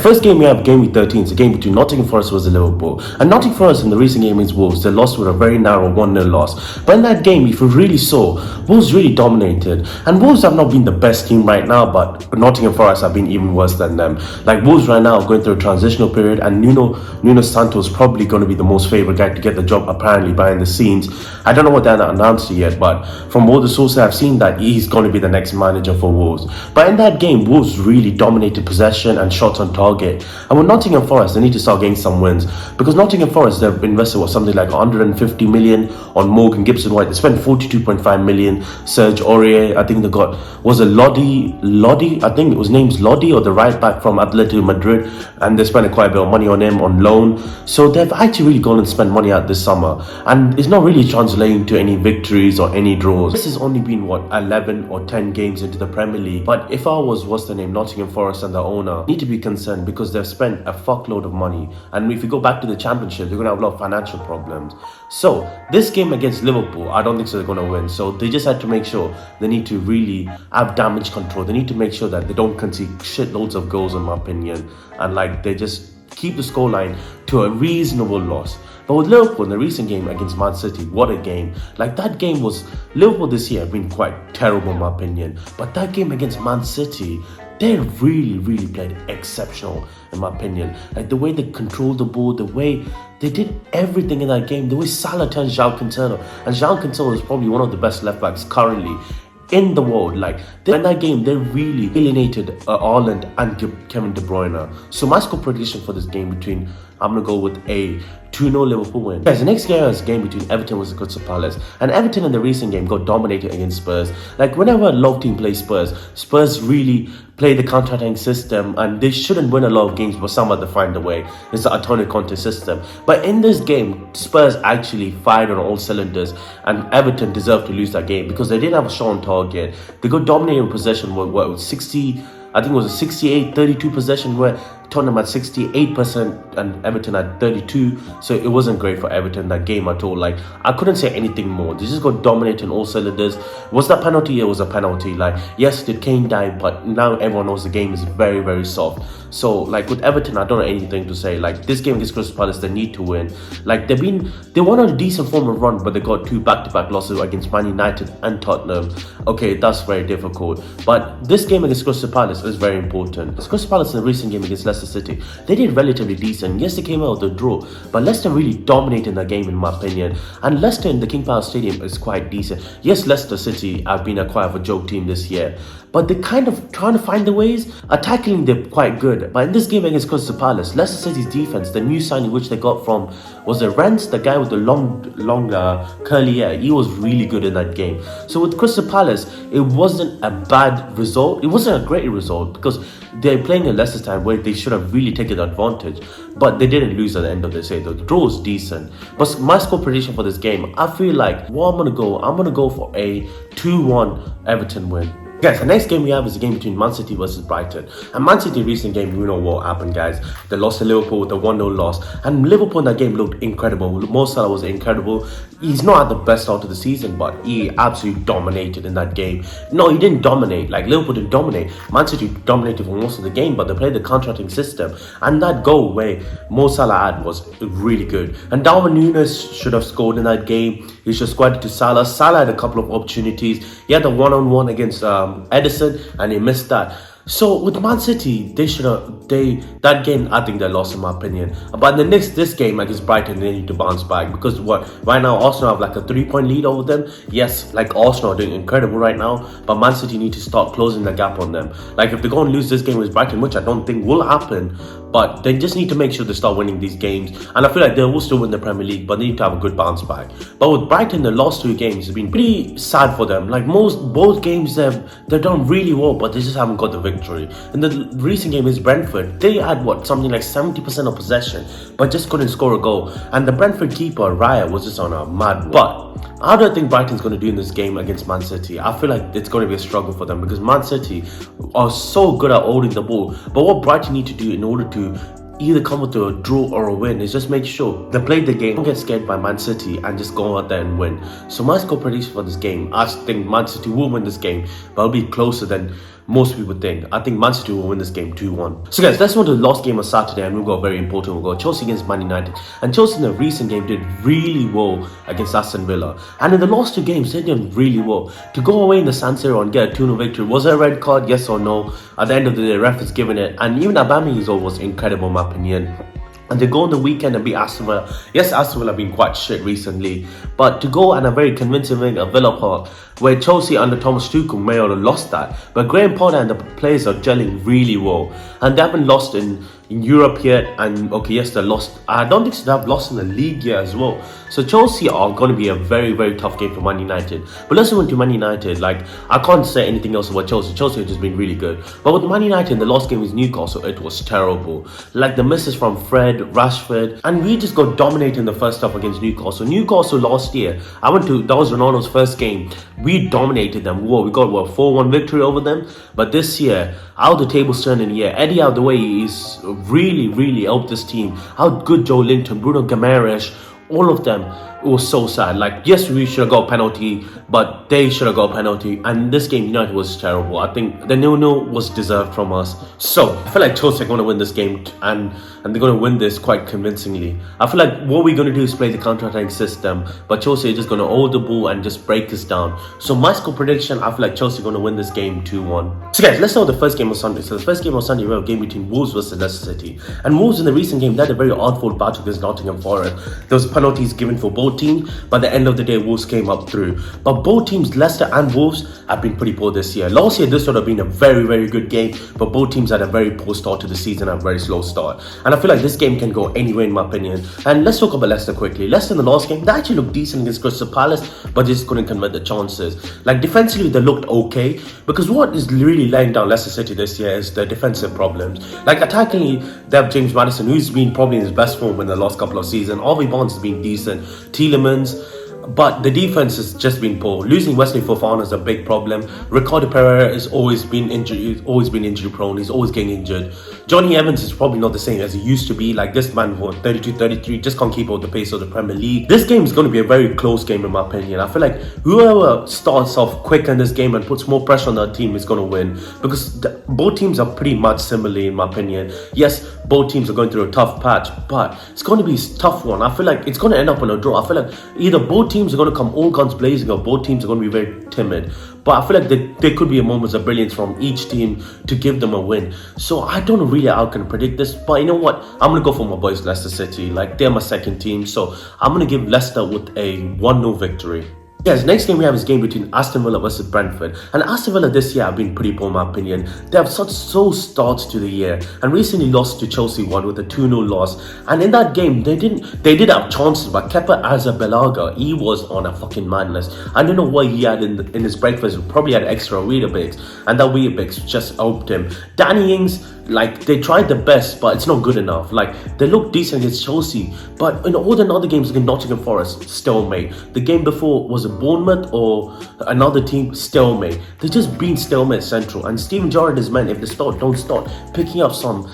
first game we have, game week 13, is a game between Nottingham Forest versus Liverpool. And Nottingham Forest in the recent game against Wolves, they lost with a very narrow 1-0 loss. But in that game, if you really saw, Wolves really dominated. And Wolves have not been the best team right now, but Nottingham Forest have been even worse than them. Like Wolves right now are going through a transitional period, and Nuno Santos is probably going to be the most favoured guy to get the job apparently behind the scenes. I don't know what they haven't announced it yet, but from all the sources I've seen, that he's going to be the next manager for Wolves. But in that game, Wolves really dominated possession and shots on target. And with Nottingham Forest, they need to start getting some wins, because Nottingham Forest, they've invested something like 150 million on Morgan Gibson-White. They spent 42.5 million. Serge Aurier, I think they got, was it Lodi, I think it was named Lodi, or the right back from Atletico Madrid, and they spent quite a bit of money on him on loan. So they've actually really gone and spent money out this summer, and it's not really translating to any victories or any draws. This has only been 11 or 10 games into the Premier League. But if I was, Nottingham Forest and the owner, need to be concerned, because they've spent a fuckload of money, and if you go back to the Championship, they're going to have a lot of financial problems. So this game against Liverpool, I don't think so they're going to win. So they just had to make sure they need to really have damage control. They need to make sure that they don't concede shitloads of goals, in my opinion, and they just keep the scoreline to a reasonable loss. But with Liverpool in the recent game against Man City, what a game. That game was, Liverpool this year have been quite terrible in my opinion. But that game against Man City, they really played exceptional in my opinion. The way they controlled the ball, the way they did everything in that game, the way Salah turned João Cancelo. And João Cancelo is probably one of the best left backs currently in the world. In that game, they really alienated Haaland and Kevin De Bruyne. So my score prediction for this game I'm going to go with a 2-0 Liverpool win. Guys, the next game is a game between Everton versus Crystal Palace. And Everton in the recent game got dominated against Spurs. Whenever a low team plays Spurs really play the counter-attacking system, and they shouldn't win a lot of games, but somehow they find a way. It's the Antonio Conte system. But in this game, Spurs actually fired on all cylinders, and Everton deserved to lose that game because they didn't have a shot on target. They got dominated in possession with 60, I think it was a 68-32 possession, where Tottenham had 68% and Everton had 32. So it wasn't great for Everton that game at all. I couldn't say anything more. They just got dominated on all cylinders. Was that penalty? It was a penalty. Yes, did Kane die? But now everyone knows the game is very soft. So with Everton, I don't know anything to say. This game against Crystal Palace, they need to win. They won on a decent form of run, but they got 2 back-to-back losses against Man United and Tottenham. Okay, that's very difficult. But this game against Crystal Palace is very important. Crystal Palace in the recent game against Leicester City, they did relatively decent. Yes, they came out with a draw, but Leicester really dominated that game in my opinion. And Leicester in the King Power Stadium is quite decent. Yes, Leicester City have been quite of a joke team this year, but they kind of trying to find the ways. Attacking, they're quite good. But in this game against Crystal Palace, Leicester City's defense, the new signing which they got from, was it Rents, the guy with the long curly hair, he was really good in that game. So with Crystal Palace, it wasn't a bad result. It wasn't a great result, because they're playing in Leicester's time where they should have really taken advantage, but they didn't lose at the end of the day. The draw was decent. But my score prediction for this game, I feel I'm gonna go for a 2-1 Everton win. Guys, the next game we have is a game between Man City versus Brighton. And Man City recent game, you know what happened, guys. They lost to Liverpool with a 1-0 loss. And Liverpool in that game looked incredible. Mo Salah was incredible. He's not at the best start of the season, but he absolutely dominated in that game. No, he didn't dominate. Liverpool didn't dominate. Man City dominated for most of the game, but they played the counter-attacking system. And that goal where Mo Salah had was really good. And Darwin Núñez should have scored in that game. He should have squared it to Salah. Salah had a couple of opportunities. He had a one-on-one against Edison, and he missed that. So with Man City, that game, I think they lost in my opinion. But this game against Brighton, they need to bounce back, because right now Arsenal have a 3-point lead over them. Yes, Arsenal are doing incredible right now, but Man City need to start closing the gap on them. If they go and lose this game with Brighton, which I don't think will happen, but they just need to make sure they start winning these games. And I feel they will still win the Premier League, but they need to have a good bounce back. But with Brighton, the last 2 games have been pretty sad for them. Both games they've done really well, but they just haven't got the victory. In the recent game is Brentford, they had something like 70% of possession, but just couldn't score a goal. And the Brentford keeper Raya was just on a mad. But I don't think Brighton's going to do in this game against Man City. I feel it's going to be a struggle for them, because Man City are so good at holding the ball. But what Brighton need to do in order to either come with a draw or a win is just make sure they play the game, don't get scared by Man City, and just go out there and win. So my score prediction for this game, I think Man City will win this game, but it'll be closer than most people think. I think Man City will win this game 2-1. So guys, let's move to the last game on Saturday, and we've got very important. We've got Chelsea against Man United. And Chelsea in the recent game did really well against Aston Villa. And in the last 2 games, they did really well. To go away in the San Siro and get a 2-0 victory, was it a red card? Yes or no? At the end of the day, ref is giving it. And even Aubameyang's goal was incredible in my opinion. And to go on the weekend and beat Aston Villa. Yes, Aston Villa have been quite shit recently. But to go and a very convincing win at Villa Park, where Chelsea under Thomas Tuchel may have lost that. But Graham Potter and the players are gelling really well. And they haven't lost in Europe yet. And okay, yes, they lost. I don't think they have lost in the league yet as well. So Chelsea are going to be a very, very tough game for Man United. But let's move to Man United. Like, I can't say anything else about Chelsea. Chelsea has just been really good. But with Man United in the last game with Newcastle, it was terrible. Like the misses from Fred, Rashford, and we just got dominated in the first half against Newcastle. Newcastle last year, that was Ronaldo's first game. We dominated them. Whoa, we got 4-1 victory over them. But this year, how the tables turning here. Eddie out the way is really, really helped this team. How good Joe Linton, Bruno Guimaraes, all of them. It was so sad. Like, yes, we should have got a penalty, but they should have got a penalty. And this game, United was terrible. I think the 0-0 was deserved from us. So, I feel like Chelsea are going to win this game, and they're going to win this quite convincingly. I feel like what we're going to do is play the counter-attacking system, but Chelsea are just going to hold the ball and just break us down. So, my score prediction, I feel like Chelsea are going to win this game 2-1. So, guys, let's start with the first game on Sunday. So, the first game on Sunday, we have a game between Wolves versus Leicester City. And Wolves in the recent game, they had a very hard-fought battle against Nottingham Forest. There was penalties given for both teams, but at the end of the day, Wolves came up through. But both teams, Leicester and Wolves, have been pretty poor this year. Last year, this would have been a very, very good game, but both teams had a very poor start to the season and a very slow start. And I feel like this game can go anywhere in my opinion. And let's talk about Leicester quickly. Leicester in the last game, they actually looked decent against Crystal Palace, but just couldn't convert the chances. Like defensively, they looked okay, because what is really laying down Leicester City this year is the defensive problems. Like attackingly, they have James Maddison, who's been probably in his best form in the last couple of seasons. Harvey Barnes has been decent. Tielemans. But the defense has just been poor. Losing Wesley Fofana is a big problem. Ricardo Pereira has always been injury prone. He's always getting injured. Johnny Evans is probably not the same as he used to be. Like this man, 32, 33, just can't keep up with the pace of the Premier League. This game is going to be a very close game in my opinion. I feel like whoever starts off quick in this game and puts more pressure on their team is going to win. Because both teams are pretty much similar in my opinion. Yes, both teams are going through a tough patch, but it's going to be a tough one. I feel like it's going to end up in a draw. I feel like either both teams are going to come all guns blazing or both teams are going to be very timid. But I feel like there could be a moment of brilliance from each team to give them a win. So I don't know really how I can predict this. But you know what? I'm going to go for my boys Leicester City. Like they're my second team. So I'm going to give Leicester with a 1-0 victory. Yes, next game we have is game between Aston Villa versus Brentford. And Aston Villa this year have been pretty poor in my opinion. They have such slow starts to the year and recently lost to Chelsea 1 with a 2-0 loss. And in that game, they did have chances, but Kepa Arrizabalaga, he was on a fucking madness. I don't know what he had in his breakfast. He probably had extra Weetabix, and that Weetabix just helped him. Danny Ings, like they tried the best, but it's not good enough. Like they looked decent against Chelsea, but in all the other games against Nottingham Forest, stalemate. The game before was a Bournemouth or another team, stalemate. They just been stalemate central. And Steven Gerrard is men, if they don't start picking up some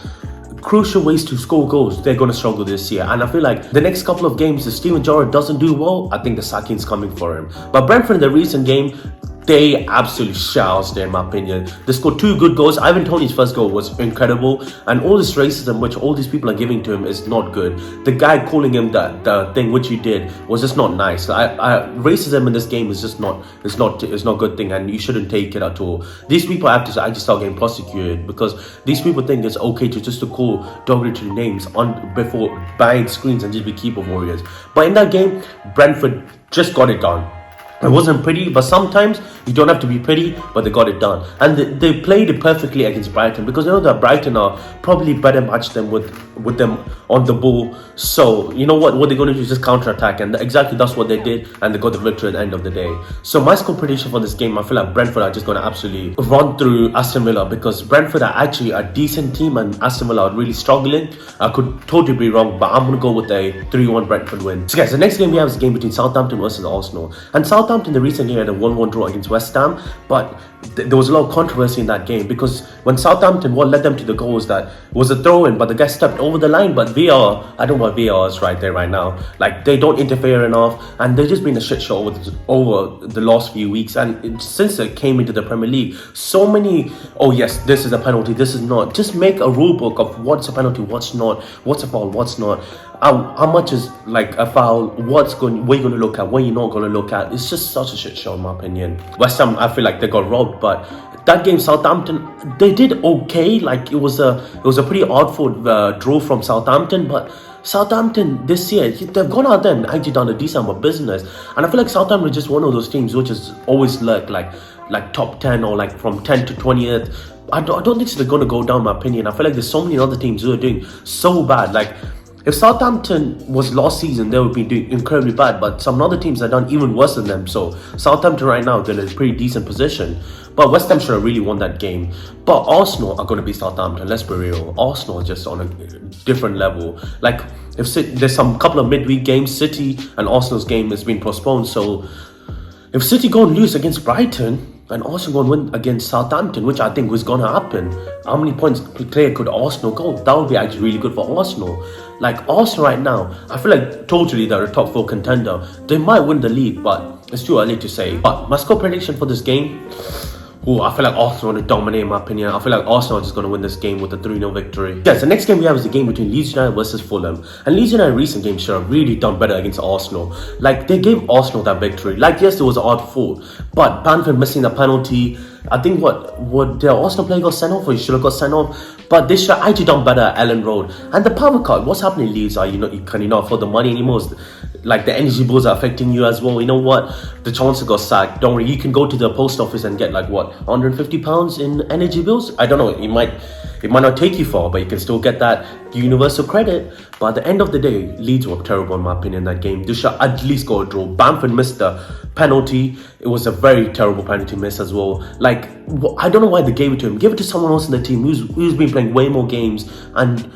crucial ways to score goals, they're going to struggle this year. And I feel like the next couple of games, if Steven Gerrard doesn't do well, I think the sacking's coming for him. But Brentford in the recent game, they absolutely shoused in my opinion. They scored 2 good goals. Ivan Toney's first goal was incredible, and all this racism which all these people are giving to him is not good. The guy calling him the thing which he did was just not nice. Racism in this game is just not it's not a good thing, and you shouldn't take it at all. These people have to actually start getting prosecuted, because these people think it's okay to call derogatory names on before buying screens and just be keyboard warriors. But in that game, Brentford just got it done. It wasn't pretty, but sometimes you don't have to be pretty, but they got it done. And they played it perfectly against Brighton, because you know that Brighton are probably better matched than with them on the ball. So you know what they're going to do is just counter-attack, and exactly that's what they did, and they got the victory at the end of the day. So my score prediction for this game, I feel like Brentford are just going to absolutely run through Aston Villa, because Brentford are actually a decent team and Aston Villa are really struggling. I could totally be wrong, but I'm going to go with a 3-1 Brentford win. So guys, the next game we have is a game between Southampton versus Arsenal. And Southampton Southampton, the recent year, had a 1-1 draw against West Ham, but there was a lot of controversy in that game because when Southampton, what led them to the goal was that it was a throw-in, but the guy stepped over the line. But VAR, I don't know what VAR is right there right now. Like, they don't interfere enough, and they've just been a shit show over the last few weeks. And since they came into the Premier League, so many, oh yes, this is a penalty, this is not. Just make a rule book of what's a penalty, what's not, what's a foul, what's not. How much is like a foul, what you're going to look at, what you're not going to look at. It's just such a shit show in my opinion. West Ham, I feel like they got robbed, but that game, Southampton, they did okay. Like, it was a pretty odd-fought draw from Southampton, but Southampton this year, they've gone out there and actually done a decent amount of business. And I feel like Southampton is just one of those teams which is always like top 10 or like from 10 to 20th. I don't think they're going to go down, in my opinion. I feel like there's so many other teams who are doing so bad. Like, if Southampton was last season, they would be doing incredibly bad, but some other teams have done even worse than them. So Southampton right now, they're in a pretty decent position. But West Ham should have really won that game. But Arsenal are going to beat Southampton, let's be real. Arsenal are just on a different level. Like, if there's some couple of midweek games, City and Arsenal's game has been postponed. So if City go and lose against Brighton, and Arsenal going to win against Southampton, which I think was going to happen, how many points clear could Arsenal go? That would be actually really good for Arsenal. Like, Arsenal right now, I feel like totally they're a top 4 contender. They might win the league, but it's too early to say. But my score prediction for this game, I feel like Arsenal are going to dominate, in my opinion. I feel like Arsenal are just going to win this game with a 3-0 victory. Yes, the next game we have is the game between Leeds United versus Fulham. And Leeds United recent games should have really done better against Arsenal. Like, they gave Arsenal that victory. Like, yes, it was an odd fought, but Brentford missing the penalty. I think what the Arsenal player got sent off, or he should have got sent off. But they should have actually done better at Ellen Road. And the power cut, what's happening in Leeds? Can you not afford the money anymore? Like, the energy bills are affecting you as well. You know what? The Chancellor got sacked. Don't worry, you can go to the post office and get like what, £150 in energy bills? I don't know, it might not take you far, but you can still get that universal credit. But at the end of the day, Leeds were terrible in my opinion in that game. They should at least go a draw. Bamford missed the penalty. It was a very terrible penalty miss as well. Like, I don't know why they gave it to him. Give it to someone else in the team who's been playing way more games and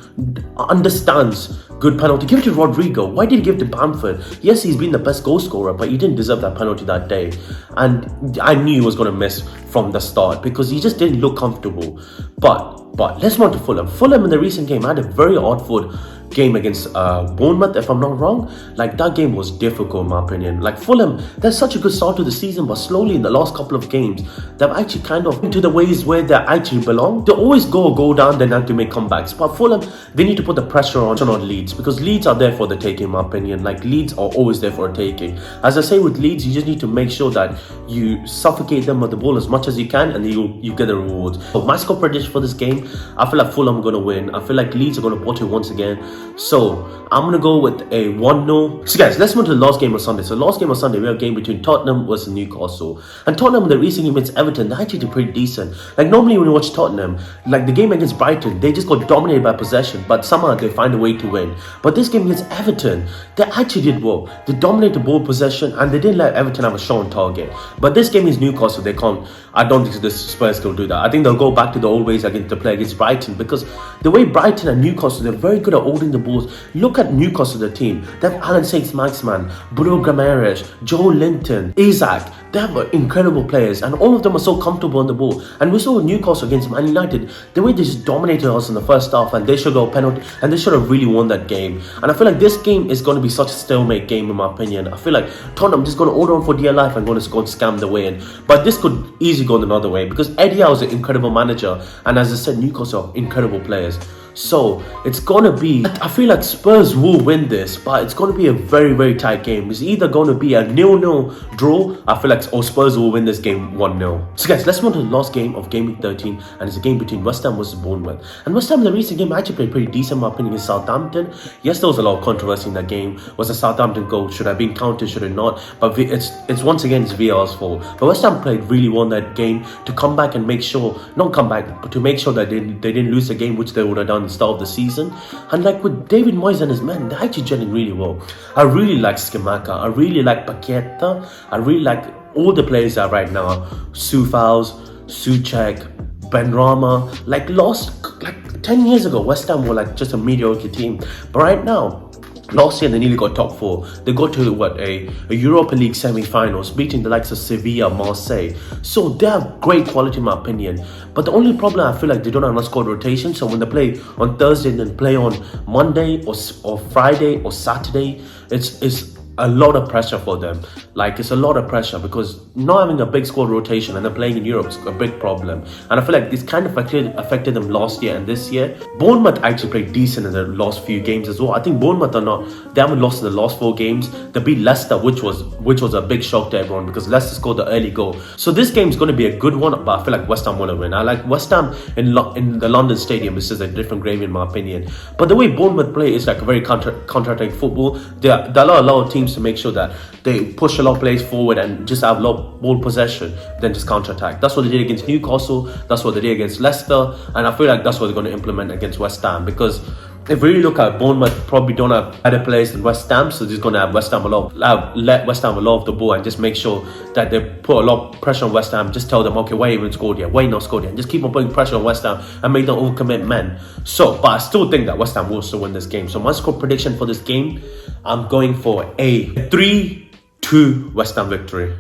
understands good penalty. Give it to Rodrigo. Why did you give it to Bamford? Yes, he's been the best goal scorer, but he didn't deserve that penalty that day. And I knew he was going to miss from the start because he just didn't look comfortable. But let's move on to Fulham. Fulham in the recent game had a very odd-fought game against Bournemouth, if I'm not wrong. Like, that game was difficult in my opinion. Like, Fulham, they're such a good start to the season, but slowly in the last couple of games, they've actually kind of into the ways where they actually belong. They always go down, then have to make comebacks. But Fulham, they need to put the pressure on Leeds, because Leeds are there for the taking, in my opinion. Like, Leeds are always there for a taking. As I say with Leeds, you just need to make sure that you suffocate them with the ball as much as you can, and you get the rewards. So my score prediction for this game, I feel like Fulham are going to win. I feel like Leeds are going to bottle it once again. So I'm going to go with a 1-0. So guys, let's move to the last game of Sunday. So last game of Sunday, we have a game between Tottenham versus Newcastle. And Tottenham, the recent game against Everton, they actually did pretty decent. Like, normally when you watch Tottenham, like the game against Brighton, they just got dominated by possession, but somehow they find a way to win. But this game against Everton, they actually did well. They dominated the ball possession and they didn't let Everton have a shot on target. But this game is Newcastle, they can't. I don't think the Spurs can do that. I think they'll go back to the old ways against the play against Brighton, because the way Brighton and Newcastle, they're very good at holding the balls. Look at Newcastle, the team. They have Alan Saints-Maximin, Bruno Guimaraes, Joe Linton, Isaac. They have incredible players, and all of them are so comfortable on the ball. And we saw Newcastle against Man United, the way they just dominated us in the first half, and they should go penalty, and they should have really won that game. And I feel like this game is going to be such a stalemate game, in my opinion. I feel like Tottenham just going to order on for dear life and going to go and scam the way in. But this could easily go another way, because Eddie Howe is an incredible manager, and as I said, Newcastle are incredible players. So it's gonna be, I feel like Spurs will win this, but it's gonna be a very, very tight game. It's either gonna be a 0-0 draw, I feel like, or Spurs will win this game 1-0. So guys, let's move on to the last game of Game Week 13, and it's a game between West Ham versus Bournemouth. And West Ham in the recent game actually played pretty decent, in my opinion, against Southampton. Yes, there was a lot of controversy in that game. Was a Southampton goal, should have been counted, should it not? But it's once again, it's VAR's fault. But West Ham played really well in that game to come back and make sure, not come back, but to make sure that they didn't lose the game, which they would have done at the start of the season. And like with David Moyes and his men, they're actually gelling really well. I really like Skimaka, I really like Paqueta, I really like all the players that are right now. Soufals, Soucek, Benrahma. Like 10 years ago, West Ham were like just a mediocre team. But right now, Last year they nearly got top 4. They got to a Europa League semi-finals, beating the likes of Sevilla, Marseille. So they have great quality in my opinion. But the only problem, I feel like they don't have enough squad rotation. So when they play on Thursday and then play on Monday or Friday or Saturday, it's a lot of pressure for them. Like, it's a lot of pressure because not having a big squad rotation and then playing in Europe is a big problem. And I feel like this kind of affected them last year and this year. Bournemouth actually played decent in the last few games as well. I think Bournemouth they haven't lost in the last 4 games. They beat Leicester, which was a big shock to everyone because Leicester scored the early goal. So this game is going to be a good one, but I feel like West Ham want to win. I like West Ham in the London Stadium. It's just a different gravy in my opinion. But the way Bournemouth play is like a very counter-attacking football. They allow a lot of teams to make sure that they push a lot of plays forward and just have a lot of ball possession, then just counter-attack. That's what they did against Newcastle. That's what they did against Leicester. And I feel like that's what they're going to implement against West Ham, because if we really look at Bournemouth, probably don't have better players than West Ham, so they're just going to have let West Ham a lot of the ball and just make sure that they put a lot of pressure on West Ham. Just tell them, okay, why you haven't scored yet? Why you not scored yet? And just keep on putting pressure on West Ham and make them overcommit men. So, but I still think that West Ham will still win this game. So my score prediction for this game, I'm going for a 3-2 West Ham victory.